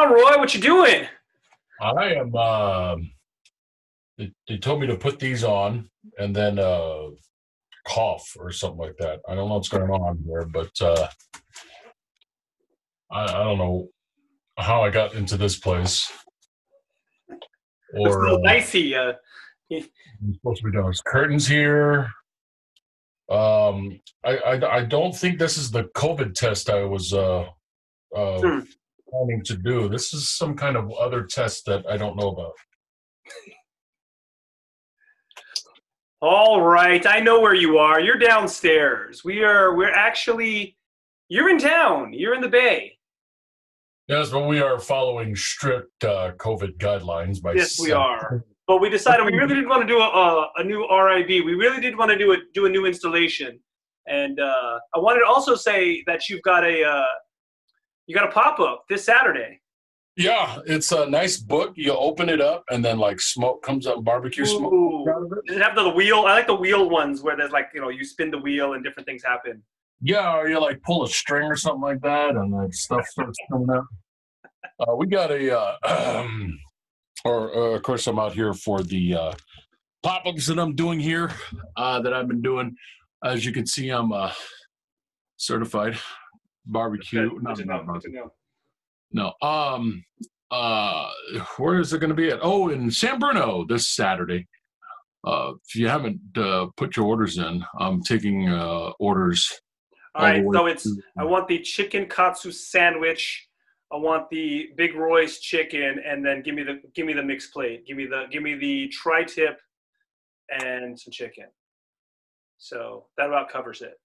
on, Roy? What you doing? I am. They told me to put these on and then cough or something like that. I don't know what's going on here, but I don't know how I got into this place. Looks a Or little dicey. I'm supposed to be doing curtains here. I don't think this is the COVID test I was planning to do. This is some kind of other test that I don't know about. All right, I know where you are. You're downstairs. We're actually. You're in town. You're in the Bay. Yes, but we are following strict COVID guidelines. Yes, we are. But we decided we really did want to do a new RIB. We really did want to do a new installation, and I wanted to also say that you got a pop-up this Saturday. Yeah, it's a nice book. You open it up, and then like smoke comes up, barbecue smoke comes out of it. Does it have the wheel? I like the wheel ones where there's like you spin the wheel and different things happen. Yeah, or you like pull a string or something like that, and then stuff starts coming out. We got of course, I'm out here for the pop-ups that I'm doing here, that I've been doing. As you can see, I'm certified barbecue. No. Where is it going to be at? Oh, in San Bruno this Saturday. If you haven't put your orders in, I'm taking orders. All right, so I want the chicken katsu sandwich. I want the Big Roy's chicken, and then give me the mixed plate. Give me the tri-tip and some chicken. So that about covers it.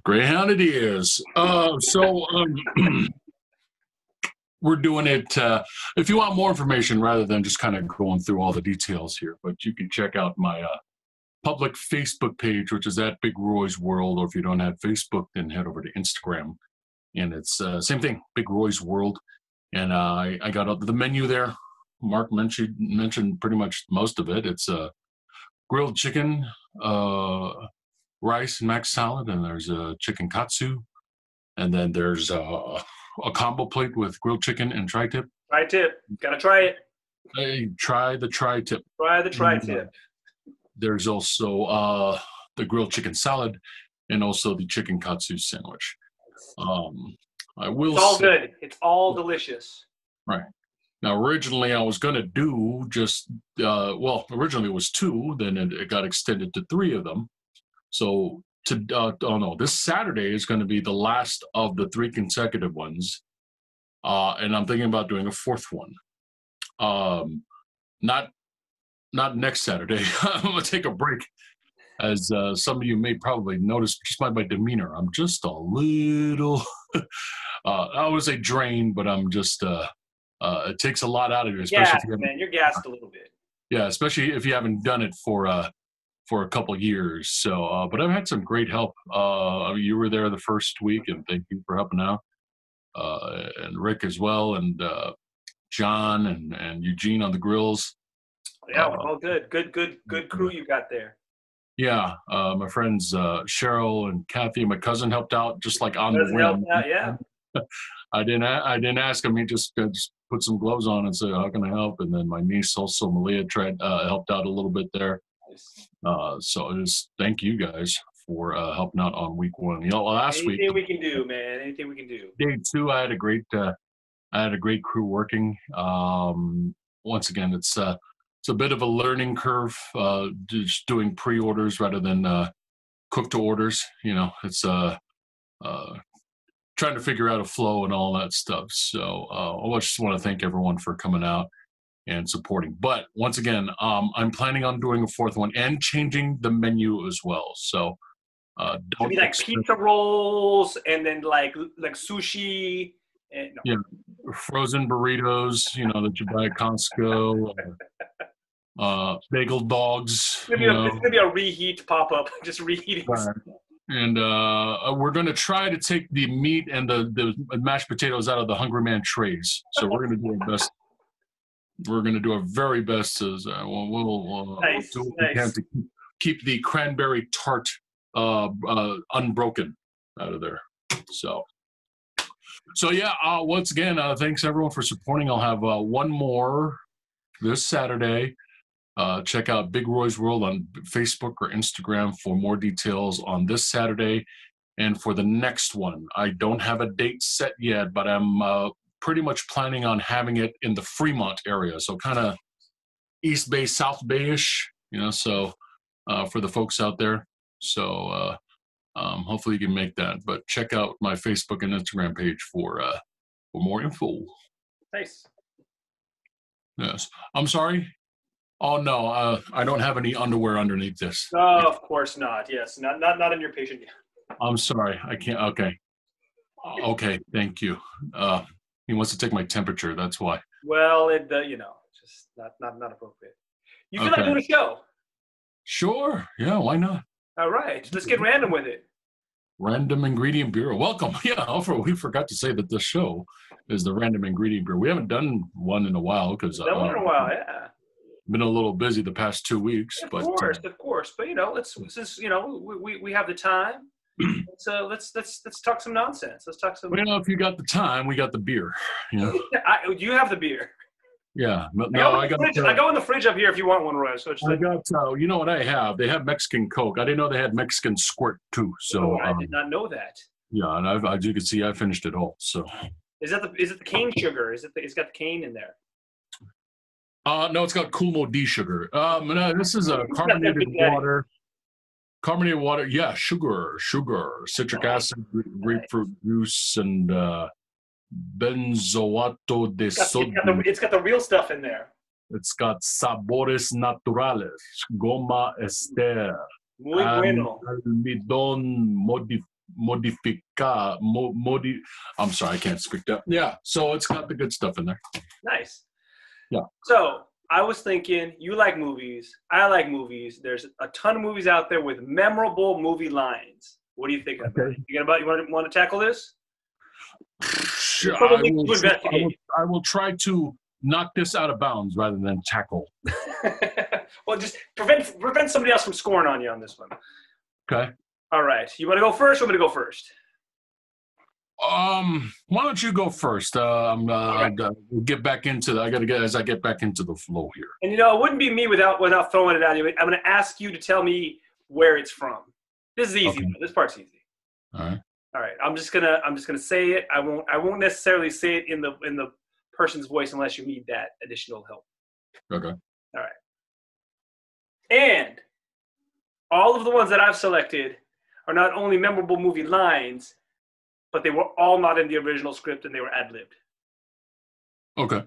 Greyhound it is. We're doing it. If you want more information, rather than just kind of going through all the details here, but you can check out my public Facebook page, which is at Big Roy's World. Or if you don't have Facebook, then head over to Instagram, and it's same thing, Big Roy's World. And I got the menu there. Mark mentioned pretty much most of it. It's grilled chicken, rice and mac salad, and there's a chicken katsu, and then there's a combo plate with grilled chicken and tri-tip. Tri-tip, gotta try it. Hey, try the tri-tip. Try the tri-tip. There's also the grilled chicken salad, and also the chicken katsu sandwich. It's all good. It's all delicious. Right. Now, originally I was going to do just, originally it was 2, then it got extended to 3 of them. So, this Saturday is going to be the last of the 3 consecutive ones. And I'm thinking about doing a 4th one. Not next Saturday. I'm going to take a break. As some of you may probably notice just by my demeanor, I'm just a little, I would say drained, but I'm just, it takes a lot out of you. Especially you're gassed a little bit. Yeah, especially if you haven't done it for a couple of years. So, but I've had some great help. You were there the first week, and thank you for helping out. And Rick as well, and John and Eugene on the grills. Yeah, all good. Good crew you got there. Yeah, my friends Cheryl and Kathy, my cousin, helped out just like on the whim. Yeah. I didn't ask him. He just put some gloves on and said, "How can I help?" And then my niece also, Malia, helped out a little bit there. So just thank you guys for helping out on week 1. Last week. Anything we can do, man. Anything we can do. Day 2, I had a great crew working. Once again, it's a bit of a learning curve, just doing pre-orders rather than cooked orders. It's trying to figure out a flow and all that stuff. So I just want to thank everyone for coming out and supporting. But once again, I'm planning on doing a 4th one and changing the menu as well. So don't be like pizza rolls and then like sushi. Yeah, frozen burritos, that you buy at Costco. Bagel dogs. It's gonna be a reheat pop-up, just reheating. Right. And we're going to try to take the meat and the mashed potatoes out of the Hungry Man trays. So we're going to do our best. We're going to do our very best to do what we can to keep the cranberry tart unbroken out of there. So, So yeah, once again, thanks everyone for supporting. I'll have one more this Saturday. Check out Big Roy's World on Facebook or Instagram for more details on this Saturday and for the next one. I don't have a date set yet, but I'm pretty much planning on having it in the Fremont area, so kind of East Bay, South Bay-ish, so for the folks out there. So hopefully you can make that. But check out my Facebook and Instagram page for more info. Nice. Yes. I'm sorry. Oh no, I don't have any underwear underneath this. Oh, of course not. Yes, not in your patient. I'm sorry. I can't. Okay. Okay. Thank you. He wants to take my temperature. That's why. Well, just not appropriate. You feel like doing a show? Sure. Yeah. Why not? All right. Let's get random with it. Random Ingredient Bureau. Welcome. Yeah. We forgot to say that this show is the Random Ingredient Bureau. We haven't done one in a while because done one in a while. Yeah. Been a little busy the past 2 weeks. Of course. But since we have the time. So let's talk some nonsense. Let's talk some. Well, if you got the time, we got the beer. You have the beer. Yeah, no, I go in the fridge up here if you want one, Roy. So I got. You know what I have? They have Mexican Coke. I didn't know they had Mexican Squirt too. So I did not know that. Yeah, and as you can see, I finished it all. So is it the cane sugar? It's got the cane in there? No, it's got Cool D sugar. No, this is a carbonated water. Carbonated water, yeah, sugar, citric acid, grapefruit juice, and benzoato de sodium. It's got the real stuff in there. It's got sabores naturales, goma ester, muy bueno, almidón I'm sorry, I can't speak that. Yeah, so it's got the good stuff in there. Nice. Yeah. So I was thinking, you like movies. I like movies. There's a ton of movies out there with memorable movie lines. What do you think about it? You want to tackle this? Sure. I will try to knock this out of bounds rather than tackle. Well, just prevent somebody else from scoring on you on this one. Okay. All right. You want to go first or want me to go first? Why don't you go first? Get back into I get back into the flow here. And it wouldn't be me without throwing it at you. I'm going to ask you to tell me where it's from. This is easy. Okay. This part's easy. All right. I'm just gonna say it. I won't necessarily say it in the person's voice unless you need that additional help. Okay. All right. And all of the ones that I've selected are not only memorable movie lines, but they were all not in the original script and they were ad-libbed. Okay.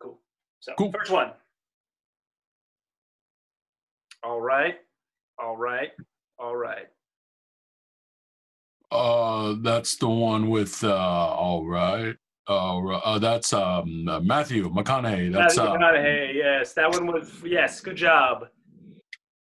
Cool. So, First one. All right. That's the one with all right. That's Matthew McConaughey. That's Matthew McConaughey. Yes, that one was. Yes, good job.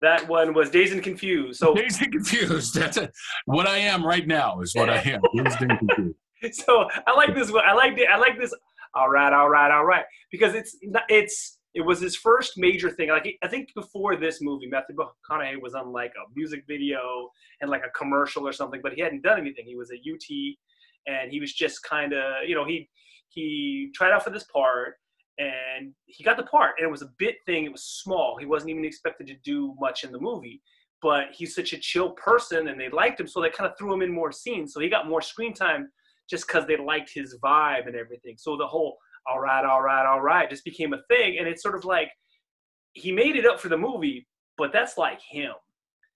That one was Dazed and Confused. So Dazed and Confused. That's it. What I am right now is what I am. Dazed and Confused. So I like this one. I like this. All right. Because it was his first major thing. Like I think before this movie, Matthew McConaughey was on like a music video and like a commercial or something, but he hadn't done anything. He was at UT, and he was just kind of, he tried out for this part. And he got the part, and it was a bit thing. It was small. He wasn't even expected to do much in the movie, but he's such a chill person, and they liked him, so they kind of threw him in more scenes. So he got more screen time just because they liked his vibe and everything. So the whole all right just became a thing, and it's sort of like he made it up for the movie, but that's like him.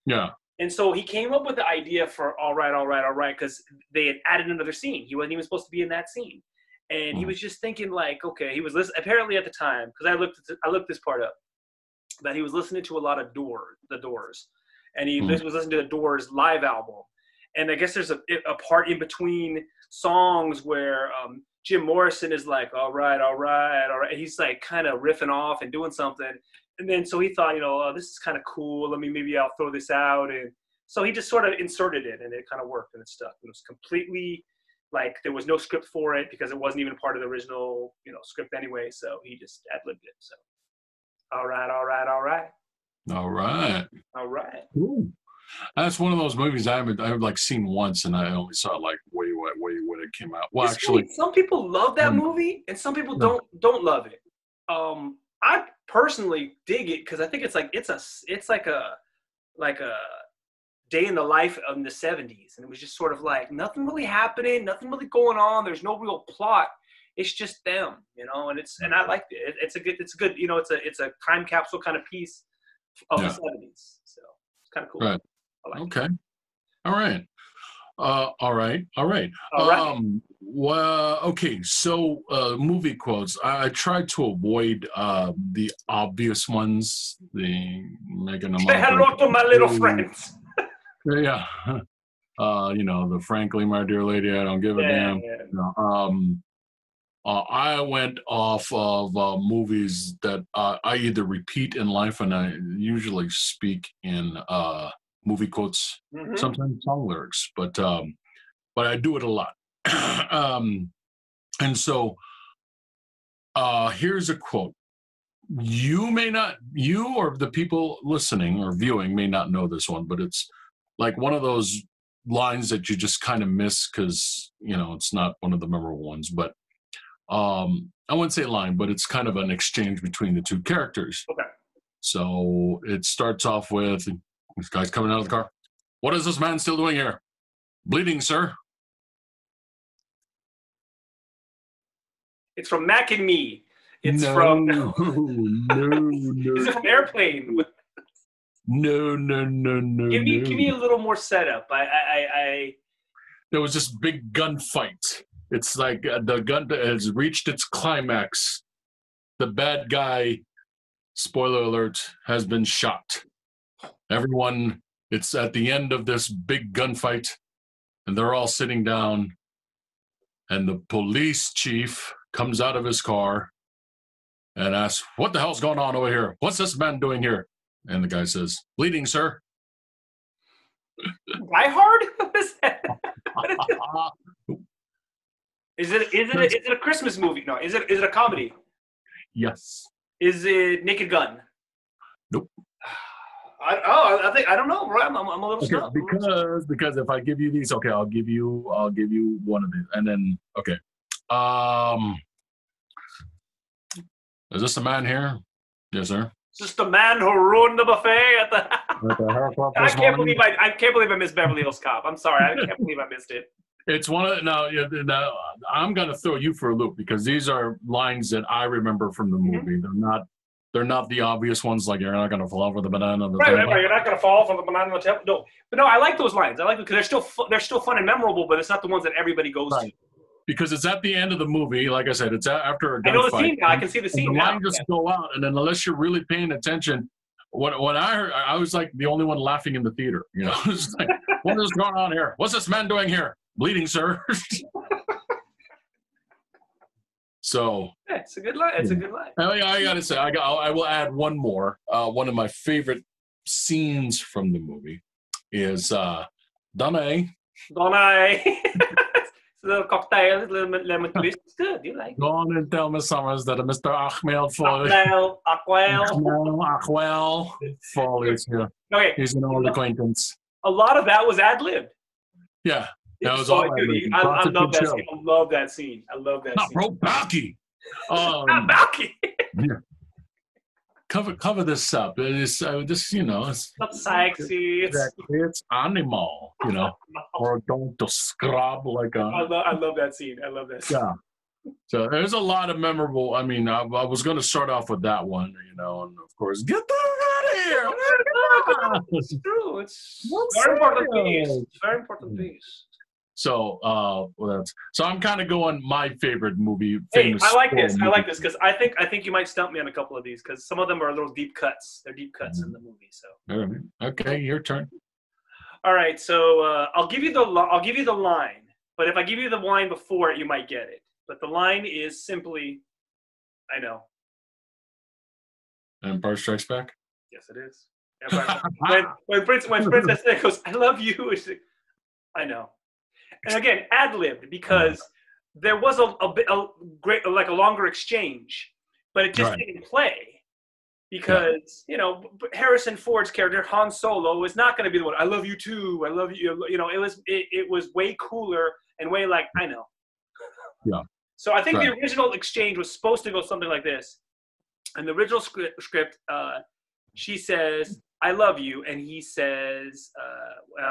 Yeah. And so he came up with the idea for all right, because they had added another scene. He wasn't even supposed to be in that scene. And he was just thinking like, okay, he was listening, apparently at the time, because I looked this part up, that he was listening to a lot of The Doors. And he was listening to the Doors live album. And I guess there's a part in between songs where Jim Morrison is like, all right. He's like kind of riffing off and doing something. And then so he thought, this is kind of cool. Maybe I'll throw this out. And so he just sort of inserted it, and it kind of worked, and it stuck. It was completely... like there was no script for it because it wasn't even part of the original, script anyway. So he just ad-libbed it. So, all right. Cool. That's one of those movies I've like seen once, and I only saw it like way when it came out. Well, some people love that movie, and some people don't love it. I personally dig it because I think it's like a day in the life of the 70s, and it was just sort of like nothing really happening, nothing really going on. There's no real plot. It's just them, and I like it. It's a good, it's a time capsule kind of piece of the 70s. So it's kind of cool. Right. I like Okay. it. All right. All right. Well, okay. So, movie quotes. I tried to avoid the obvious ones. The Megan. Say hello to my little friends. Yeah. The frankly, my dear lady, I don't give a damn. Yeah. I went off of movies that I either repeat in life, and I usually speak in movie quotes, sometimes song lyrics, but I do it a lot. And so here's a quote. You or the people listening or viewing may not know this one, but it's like one of those lines that you just kind of miss because, it's not one of the memorable ones, but I wouldn't say line, but it's kind of an exchange between the two characters. Okay. So it starts off with this guy's coming out of the car. What is this man still doing here? Bleeding, sir. It's from Mac and Me. It's no, from no. Is it from Airplane? No. Give me a little more setup. There was this big gunfight. It's like the gun has reached its climax. The bad guy, spoiler alert, has been shot. Everyone, it's at the end of this big gunfight, and they're all sitting down, and the police chief comes out of his car and asks, what the hell's going on over here? What's this man doing here? And the guy says, bleeding, sir. Die Hard? What is that? Is it a Christmas movie? No. Is it a comedy? Yes. Is it Naked Gun? Nope. I don't know. Right? I'm a little stuck. Because if I give you these, okay, I'll give you one of these, and then okay. Is this the man here? Yes, sir. Is this the man who ruined the buffet at the? I can't believe I missed Beverly Hills Cop. I'm sorry. I can't believe I missed it. It's one of now. I'm going to throw you for a loop because these are lines that I remember from the movie. They're not the obvious ones like you're not going to fall for the banana on the table. Right. You're not going to fall for the banana on the table. No, but no, I like those lines. I like them because they're still fun and memorable, but it's not the ones that everybody goes to. Because it's at the end of the movie, like I said, it's after a gunfight. I know the scene now. I can see the scene now. The line just go out, and then unless you're really paying attention, when I heard, I was like the only one laughing in the theater. It's like, what is going on here? What's this man doing here? Bleeding, sir. So yeah, it's a good line. It's a good line. I gotta say, I will add one more. One of my favorite scenes from the movie is Donna. It's a little cocktail, a little lemon twist. It's good. You like it. Go on and tell Miss Summers that Mr. Ahmed Fall is here. Okay. He's an old acquaintance. A lot of that was ad-libbed. Yeah. That was all I love that scene. I love that scene. Not bro, Balky. Not Balky. Yeah. Cover this up. It's it's not sexy. It's animal, or don't scrub like a. I love that scene. Yeah. So there's a lot of memorable. I mean, I was going to start off with that one, and of course, get the out of here. It's true. It's very important piece. Very important piece. So, so I'm kind of going my favorite movie. Hey, I like this. I like this because I think you might stump me on a couple of these because some of them are little deep cuts. They're deep cuts in the movie. So. Okay, your turn. All right, so I'll give you the line, but if I give you the line before it, you might get it. But the line is simply, I know. Empire Strikes Back. Yes, it is. when Princess Leia goes, "I love you," I know. And again, ad-libbed because there was a longer exchange, but it just didn't play because Harrison Ford's character Han Solo is not going to be the one. I love you too. I love you. It was way cooler And Wayne like, I know. Yeah. So I think Right. the original exchange was supposed to go something like this. In the original script, she says, I love you. And he says, wait,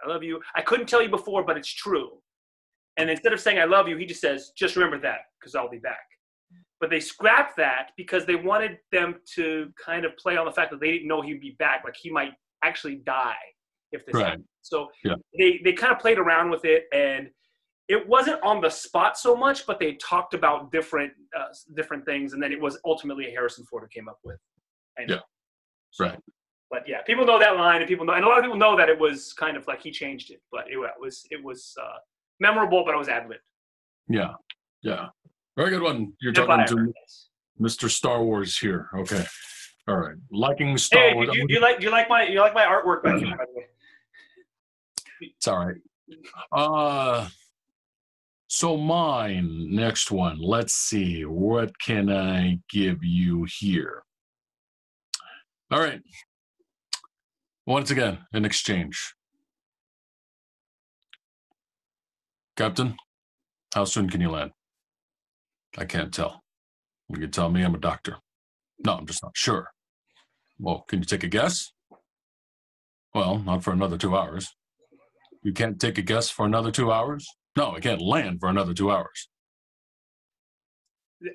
I love you. I couldn't tell you before, but it's true. And instead of saying I love you, he just says, just remember that because I'll be back. But they scrapped that because they wanted them to kind of play on the fact that they didn't know he'd be back. Like he might actually die if this happens. So they kind of played around with it, and it wasn't on the spot so much, but they talked about different things, and then it was ultimately Harrison Ford who came up with. Yeah, right. But yeah, people know that line, and a lot of people know that it was kind of like he changed it, but it was memorable, but it was ad-libbed. Yeah, yeah. Very good one. You're talking to Mr. Star Wars here. Okay. All right. Liking Star Wars. Do you like my artwork back here, by the way? It's all right. So mine, next one. Let's see. What can I give you here? All right. Once again, an exchange. Captain, how soon can you land? I can't tell. You can tell me I'm a doctor. No, I'm just not sure. Well, can you take a guess? Well, not for another 2 hours. You can't take a guess for another 2 hours? No, I can't land for another 2 hours.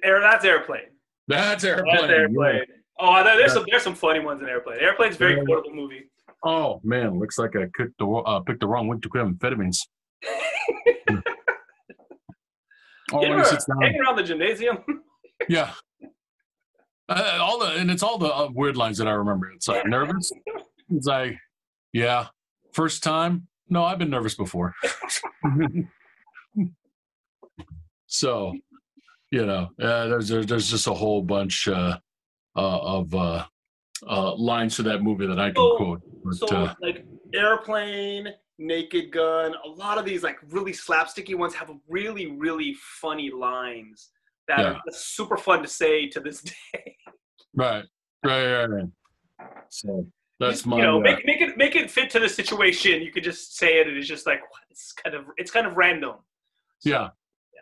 That's Airplane. That's Airplane. That's Airplane. Yeah. Oh, there's some funny ones in Airplane. Airplane's a very quotable movie. Oh man, looks like I picked the wrong week to quit amphetamines. Hanging around the gymnasium. Yeah. It's all the weird lines that I remember. It's like nervous. It's like, yeah. First time? No, I've been nervous before. So, there's just a whole bunch of lines to that movie that I can quote. But, like Airplane, Naked Gun, a lot of these like really slapsticky ones have really, really funny lines that are super fun to say to this day. Right. So that's my make it fit to the situation. You could just say it, and it's just like it's kind of random. So,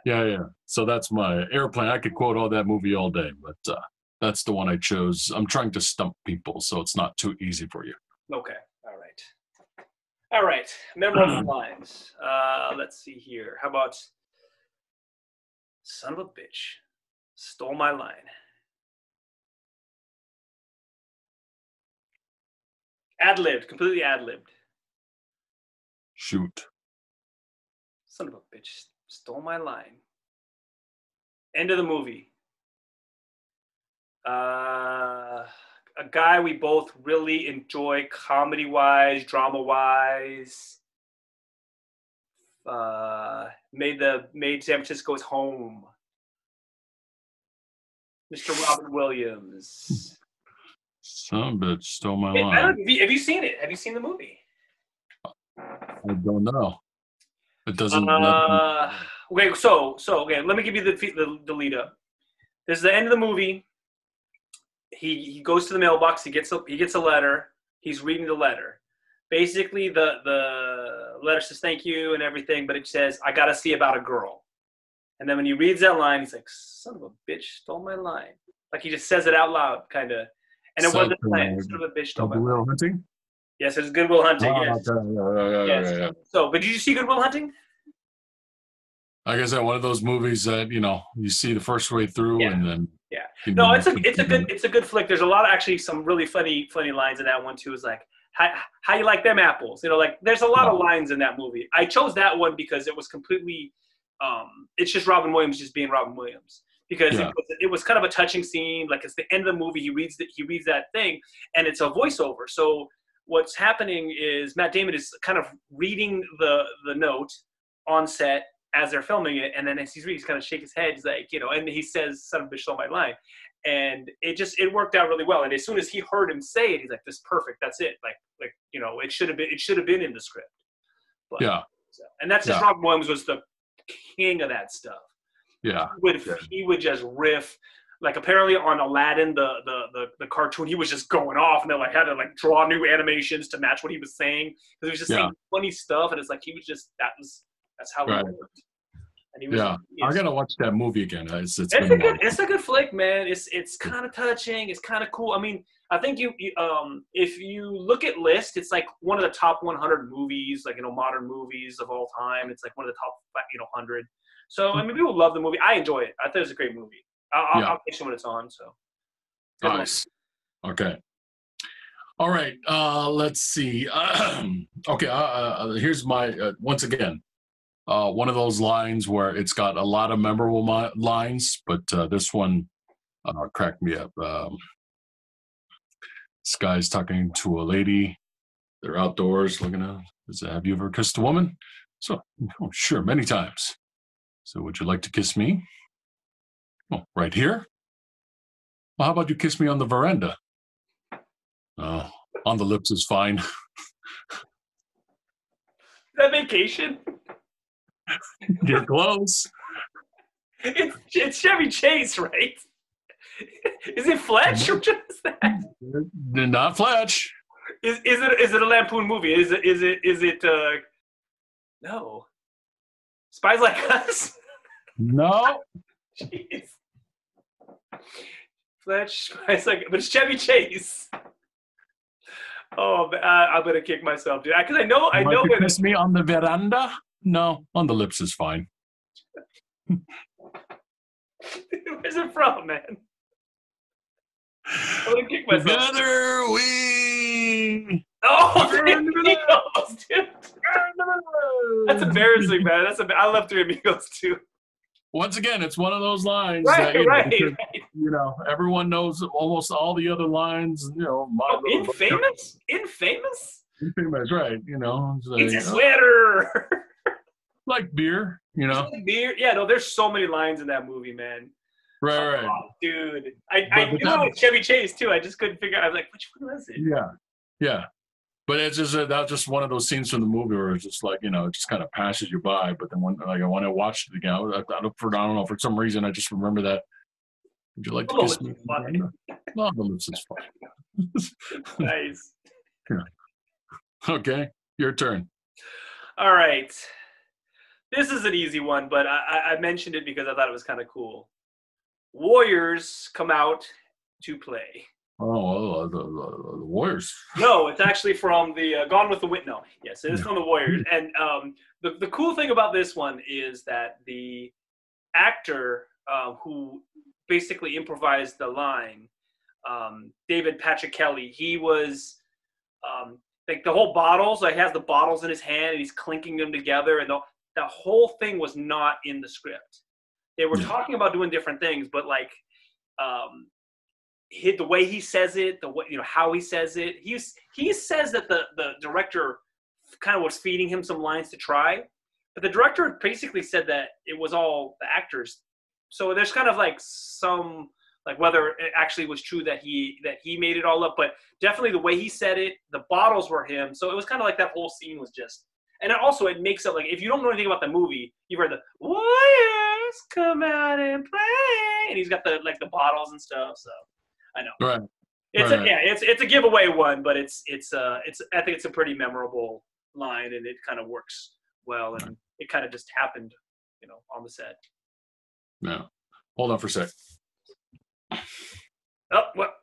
yeah. So that's my Airplane. I could quote all that movie all day, but that's the one I chose. I'm trying to stump people, so it's not too easy for you. Okay. All right. Memorable lines. Let's see here. How about son of a bitch stole my line? Ad-libbed, completely ad-libbed. Shoot. Son of a bitch stole my line. End of the movie. A guy we both really enjoy comedy-wise, drama-wise. Made San Francisco's home. Mr. Robin Williams. Son of a bitch stole my line. Have you seen it? Have you seen the movie? I don't know. It doesn't. Okay, so let me give you the lead up. This is the end of the movie. He goes to the mailbox. He gets a letter. He's reading the letter. Basically, the letter says thank you and everything, but it says I gotta see about a girl. And then when he reads that line, he's like, "Son of a bitch stole my line." Like he just says it out loud, kind of. And it wasn't planned. Son of a bitch stole my line. Will Hunting? Yes, it's Good Will Hunting. Oh, yes. Okay. Yes. Yeah. So, but did you see Good Will Hunting? Like I said, one of those movies that you see the first way through, and then no, it's a good flick. There's a lot of actually some really funny lines in that one too. Is like how you like them apples? Like there's a lot of lines in that movie. I chose that one because it was completely. It's just Robin Williams just being Robin Williams because it was kind of a touching scene. Like it's the end of the movie. He reads that thing, and it's a voiceover. So what's happening is Matt Damon is kind of reading the note on set as they're filming it, and then as he's reading, he's kind of shake his head, he's like, and he says, "Son of a bitch stole my line," and it worked out really well. And as soon as he heard him say it, he's like, "This is perfect. That's it. Like it should have been in the script." But, and that's just Robin Williams was the king of that stuff. Yeah, he would just riff. Like apparently on Aladdin, the cartoon, he was just going off, and they had to draw new animations to match what he was saying because he was just saying funny stuff, and it's like he was just that's That's how Right. he worked. And he was Yeah, I gotta watch that movie again. It's it's been a a while. it's a good flick, man. It's kind of touching. It's kind of cool. I mean, I think you if you look at list, it's like one of the top 100 movies, like modern movies of all time. It's like one of the top 100. So I mean, people love the movie. I enjoy it. I thought it was a great movie. I'll catch it when it's on. So nice. Okay. All right. Let's see. Okay. Here's my once again. One of those lines where it's got a lot of memorable lines, but this one cracked me up. This guy's talking to a lady. They're outdoors looking at. Have you ever kissed a woman? So, oh, sure, many times. So, would you like to kiss me? Oh, right here? Well, how about you kiss me on the veranda? Oh, on the lips is fine. is that Vacation? You're close. It's Chevy Chase, right? Is it Fletch? Or just that? Not Fletch. Is it a Lampoon movie? Is it no. Spies Like Us? No. Jeez. Fletch, Spies Like, but it's Chevy Chase. Oh, I'm gonna kick myself, dude. Because I know. You kiss me on the veranda? No, on the lips is fine. Where's it from, man? I'm gonna kick myself. Together we. Oh, Amigos, dude. That's embarrassing, man. I love Three Amigos too. Once again, it's one of those lines. Right. Everyone knows almost all the other lines. Infamous, right? It's a sweater. Like beer, Beer. Yeah, no. There's so many lines in that movie, man. Right. Oh, dude. I knew it was Chevy Chase too. I just couldn't figure out. I was like, which one was it? Yeah. But it's just that's just one of those scenes from the movie where it's just like it just kind of passes you by. But then when I watched it again, I don't know, for some reason I just remember that. Would you like to kiss me? No, the lips is fine. Nice. Yeah. Okay, your turn. All right. This is an easy one, but I mentioned it because I thought it was kind of cool. Warriors come out to play. Oh, the Warriors. No, it's actually from the Gone with the Wind. No, yes, it is from the Warriors. And the cool thing about this one is that the actor who basically improvised the line, David Patrick Kelly, he was like the whole bottles. Like he has the bottles in his hand and he's clinking them together, and the whole thing was not in the script. They were talking about doing different things, but like. The way he says it, the way how he says it, he says that the director kind of was feeding him some lines to try, but the director basically said that it was all the actors. So there's kind of like some like whether it actually was true that he made it all up, but definitely the way he said it, the bottles were him. So it was kind of like that whole scene was just, and it makes it like if you don't know anything about the movie, you've heard the Warriors come out and play, and he's got the bottles and stuff. So. I know. Right. It's a giveaway one, but it's I think it's a pretty memorable line, and it kind of works well, and it kind of just happened, on the set. Yeah. Hold on for a sec. Oh, what?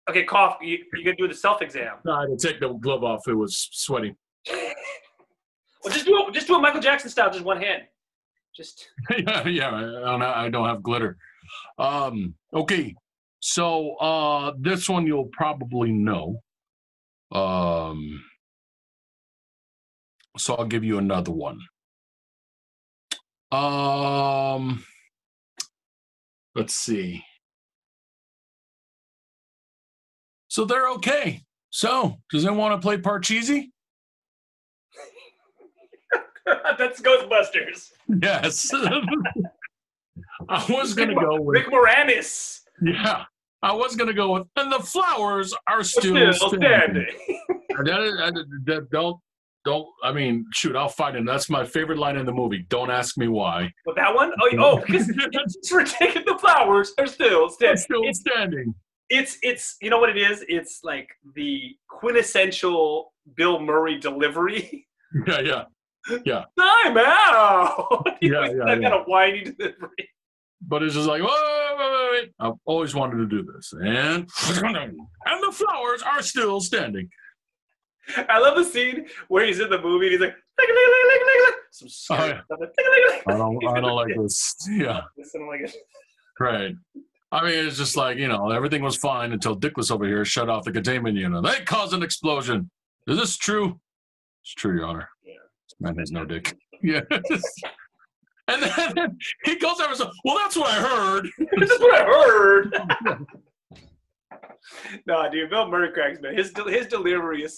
Okay, cough. You gonna do the self-exam? No, I had to take the glove off. It was sweaty. Well, just do it Michael Jackson style, just one hand. Just. yeah. I don't have glitter. Okay. So this one you'll probably know. So I'll give you another one. Let's see. So they're okay. So does anyone want to play Parcheesi? That's Ghostbusters. Yes. I was going to go with Rick Moranis. Yeah, I was going to go with, and the flowers are still standing. I mean, shoot, I'll find it. That's my favorite line in the movie. Don't ask me why. But that one? Because it's ridiculous. The flowers are still standing. It's you know what it is? It's like the quintessential Bill Murray delivery. Yeah. Yeah. Time out. Yeah, I got a whiny delivery. But it's just like, wait. I've always wanted to do this. And the flowers are still standing. I love the scene where he's in the movie and he's like, some scary stuff. I don't like this. Yeah. I don't like it. Right. I mean, it's just like, everything was fine until Dickless over here shut off the containment unit. They caused an explosion. Is this true? It's true, Your Honor. Yeah. This man has no dick. Yeah. And then he goes over and says, well, that's what I heard. That's what I heard. No, dude, Bill Murray cracks me. His delivery is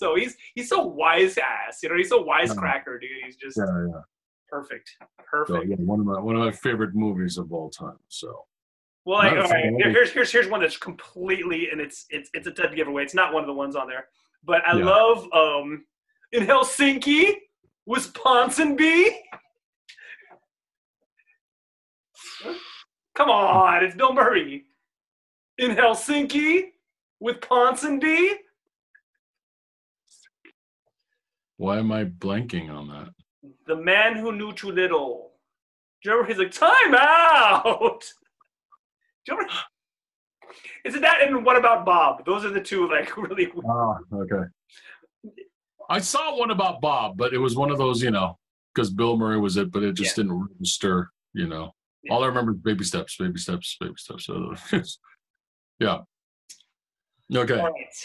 he's so wise ass. He's so wisecracker, dude. He's just perfect. So, yeah, one of my favorite movies of all time. So. Well, all right. Here's one that's completely, and it's a dead giveaway. It's not one of the ones on there, but I love in Helsinki, Wisconsin B. Come on, it's Bill Murray. In Helsinki, Wisconsin B. Why am I blanking on that? The Man Who Knew Too Little. Do you remember? He's like, time out. Do you remember? Is it that and What About Bob? Those are the two like really. Oh, okay. I saw One About Bob, but it was one of those, because Bill Murray was it, but it just didn't register, Yeah. All I remember is baby steps. So, yeah. Okay. All right.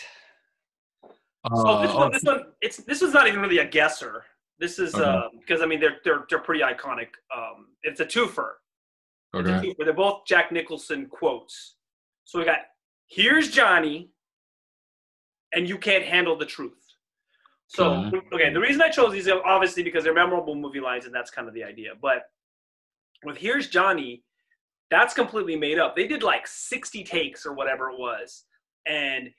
So this was not even really a guesser. This is because I mean they're pretty iconic. It's a twofer. Okay. They're both Jack Nicholson quotes. So we got "Here's Johnny," and "You Can't Handle the Truth." So the reason I chose these are obviously because they're memorable movie lines, and that's kind of the idea. But with "Here's Johnny," that's completely made up. They did like 60 takes or whatever it was, and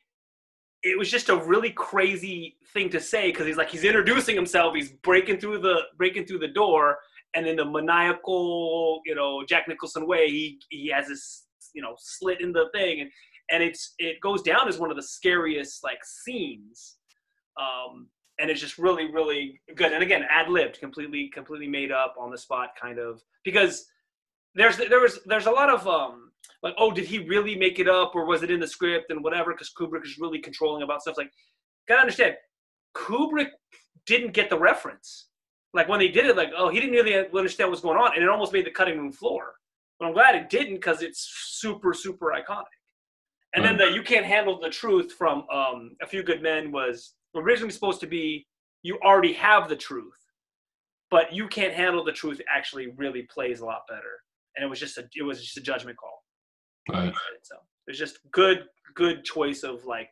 it was just a really crazy thing to say because he's introducing himself, he's breaking through the door, and in the maniacal, Jack Nicholson way, he has this, slit in the thing, and it goes down as one of the scariest like scenes, and it's just really, really good. And again, ad-libbed, completely made up on the spot, kind of, because there's a lot of like, oh, did he really make it up, or was it in the script and whatever? Because Kubrick is really controlling about stuff. Like, gotta understand, Kubrick didn't get the reference. Like when they did it, like, oh, he didn't really understand what's going on, and it almost made the cutting room floor. But I'm glad it didn't because it's super, super iconic. And then the "You Can't Handle the Truth" from A Few Good Men was originally supposed to be "You already have the truth," but "You Can't Handle the Truth" actually really plays a lot better. And it was just a judgment call. Right. So it's just good choice of like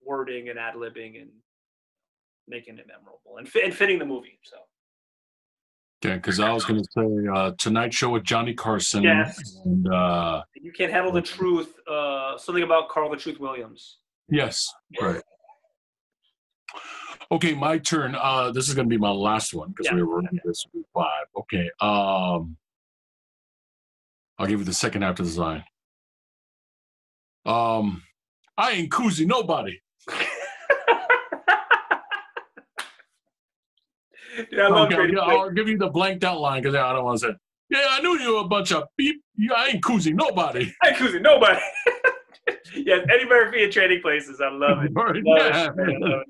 wording and ad-libbing and making it memorable and fitting the movie. So. Okay, because I was going to say Tonight Show with Johnny Carson. Yes. And "You Can't Handle the Truth." Something about Carl the Truth Williams. Yes. Right. Okay, my turn. This is going to be my last one because we were running this week 5. Okay. I'll give you the second half of the design. I ain't koozie nobody. Yeah, I love I'll give you the blanked out line because I don't want to say, yeah, I knew you were a bunch of beep. I ain't koozie nobody. I ain't koozie nobody. Yes, Eddie Murphy in Trading Places. I love it. Love it.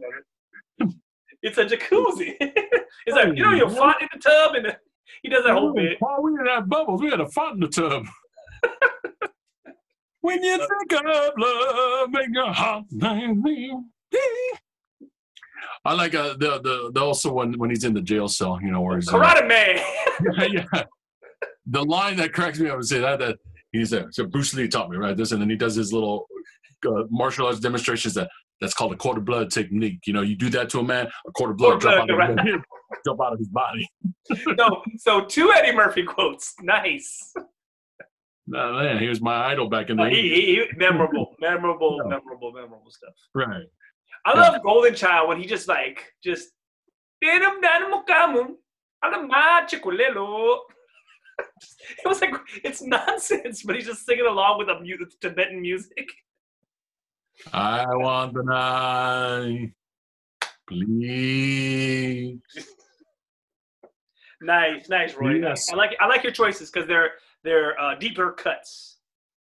It's a jacuzzi. It's like, you fought in the tub, and he does that whole bit. While we didn't have bubbles, we had a fought in the tub. When you think of love, make your heart I like the also when he's in the jail cell, where he's Karate Man. Yeah. The line that cracks me up is that he's so Bruce Lee taught me right this, and then he does his little martial arts demonstrations that's called a quarter blood technique. You do that to a man, a quarter blood jump out of his body. So 2 Eddie Murphy quotes. Nice. No, man, he was my idol back in the 80s. Memorable stuff. Right. I love Golden Child when he just it was like, it's nonsense, but he's just singing along with Tibetan music. I want the night, please. Nice, Roy. Nice. Yes. I like your choices because they're deeper cuts.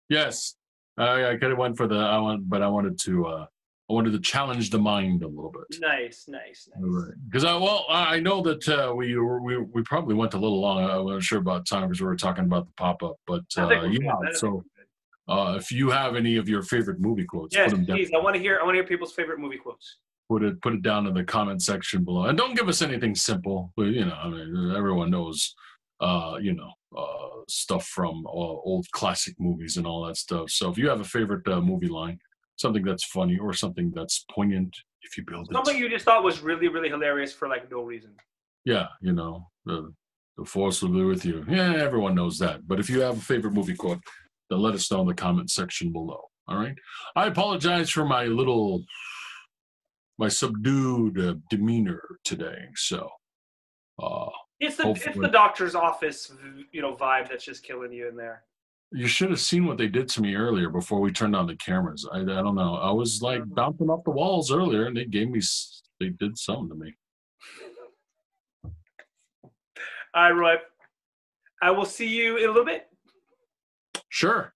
Yes. I kind of went for but I wanted to challenge the mind a little bit. Nice. Right. Because I know that we probably went a little long. I wasn't sure about time because we were talking about the pop-up, but I think we're good. So if you have any of your favorite movie quotes, Yes, put them down. please. I want to hear people's favorite movie quotes. Put it down in the comment section below, and don't give us anything simple. But I mean, everyone knows, stuff from old classic movies and all that stuff. So if you have a favorite movie line, something that's funny or something that's poignant, if you build Something you just thought was really, really hilarious for like no reason. yeah, the force will be with you. Yeah, everyone knows that. But if you have a favorite movie quote, then let us know in the comment section below. All right. I apologize for my subdued demeanor today. So, it's the doctor's office, vibe that's just killing you in there. You should have seen what they did to me earlier before we turned on the cameras. I don't know. I was like bouncing off the walls earlier, and they did something to me. All right, Roy. I will see you in a little bit. Sure.